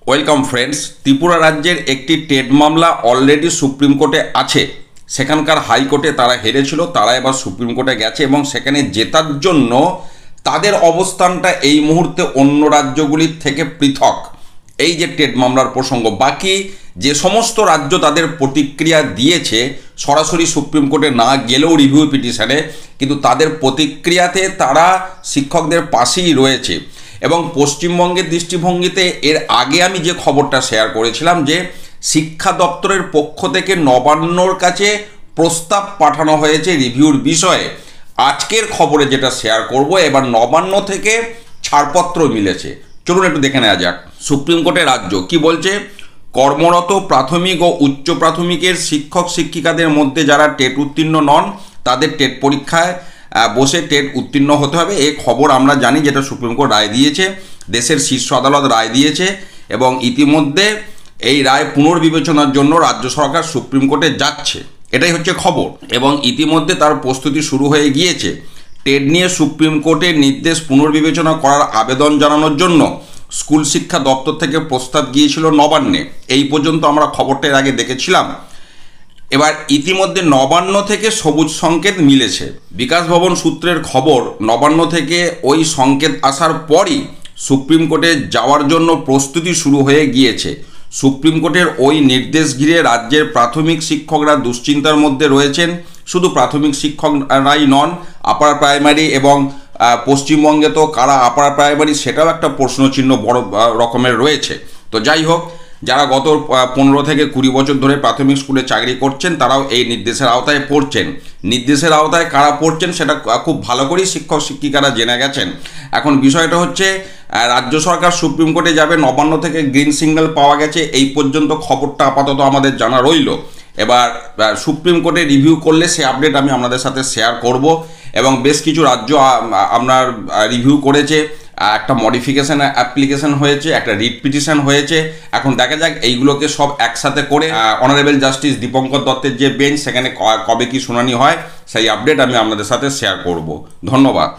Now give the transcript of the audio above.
Welcome friends. Tripura রাজ্যের একটি TET মামলা অলরেডি সুপ্রিম কোর্টে আছে। সেখানকার হাইকোর্টে তারা হেরেছিল, তারা এবার সুপ্রিম কোর্টে গেছে এবং সেখানে জেতার জন্য তাদের অবস্থানটা এই মুহূর্তে অন্য রাজ্যগুলির থেকে পৃথক। এই যে টেট মামলার প্রসঙ্গ, বাকি যে সমস্ত রাজ্য তাদের প্রতিক্রিয়া দিয়েছে সরাসরি সুপ্রিম কোর্টে না গেলেও রিভিউ পিটিশনে, কিন্তু তাদের প্রতিক্রিয়াতে তারা শিক্ষকদের পাশেই রয়েছে। এবং পশ্চিমবঙ্গের দৃষ্টিভঙ্গিতে এর আগে আমি যে খবরটা শেয়ার করেছিলাম যে শিক্ষা দপ্তরের পক্ষ থেকে নবান্নর কাছে প্রস্তাব পাঠানো হয়েছে রিভিউর বিষয়ে। আজকের খবরে যেটা শেয়ার করব, এবার নবান্ন থেকে ছাড়পত্র মিলেছে। চলুন একটু দেখে নেওয়া যাক সুপ্রিম কোর্টের রাজ্য কি বলছে। কর্মরত প্রাথমিক ও উচ্চ প্রাথমিকের শিক্ষক শিক্ষিকাদের মধ্যে যারা টেট উত্তীর্ণ নন তাদের টেট পরীক্ষায় বসে টেট উত্তীর্ণ হতে হবে। এই খবর আমরা জানি, যেটা সুপ্রিম কোর্ট রায় দিয়েছে, দেশের শীর্ষ আদালত রায় দিয়েছে এবং ইতিমধ্যে এই রায় পুনর্বিবেচনার জন্য রাজ্য সরকার সুপ্রিম কোর্টে যাচ্ছে। এটাই হচ্ছে খবর এবং ইতিমধ্যে তার প্রস্তুতি শুরু হয়ে গিয়েছে। টেট নিয়ে সুপ্রিম কোর্টের নির্দেশ পুনর্বিবেচনা করার আবেদন জানানোর জন্য স্কুল শিক্ষা দপ্তর থেকে প্রস্তাব গিয়েছিল নবান্নে। এই পর্যন্ত আমরা খবরটা এর আগে দেখেছিলাম। এবার ইতিমধ্যে নবান্ন থেকে সবুজ সংকেত মিলেছে। বিকাশ ভবন সূত্রের খবর, নবান্ন থেকে ওই সংকেত আসার পরই সুপ্রিম কোর্টে যাওয়ার জন্য প্রস্তুতি শুরু হয়ে গিয়েছে। সুপ্রিম কোর্টের ওই নির্দেশ ঘিরে রাজ্যের প্রাথমিক শিক্ষকরা দুশ্চিন্তার মধ্যে রয়েছেন। শুধু প্রাথমিক শিক্ষকরাই নন, আপার প্রাইমারি এবং পশ্চিমবঙ্গে তো কারা আপার প্রাইমারি সেটাও একটা প্রশ্নচিহ্ন বড় রকমের রয়েছে। তো যাই হোক, যারা গত 15 থেকে 20 বছর ধরে প্রাথমিক স্কুলে চাকরি করছেন তারাও এই নির্দেশের আওতায় পড়ছেন। নির্দেশের আওতায় কারা পড়ছেন সেটা খুব ভালো করেই শিক্ষক শিক্ষিকারা জেনে গেছেন। এখন বিষয়টা হচ্ছে রাজ্য সরকার সুপ্রিম কোর্টে যাবে, নবান্ন থেকে গ্রিন সিগন্যাল পাওয়া গেছে। এই পর্যন্ত খবরটা আপাতত আমাদের জানা রইল। এবার সুপ্রিম কোর্টে রিভিউ করলে সে আপডেট আমি আপনাদের সাথে শেয়ার করব। এবং বেশ কিছু রাজ্য আপনার রিভিউ করেছে, একটা মডিফিকেশন অ্যাপ্লিকেশন হয়েছে, একটা রিট পিটিশন হয়েছে। এখন দেখা যাক এইগুলোকে সব একসাথে করে অনারেবল জাস্টিস দীপঙ্কর দত্তের যে বেঞ্চ, সেখানে কবে কি শুনানি হয় সেই আপডেট আমি আপনাদের সাথে শেয়ার করব। ধন্যবাদ।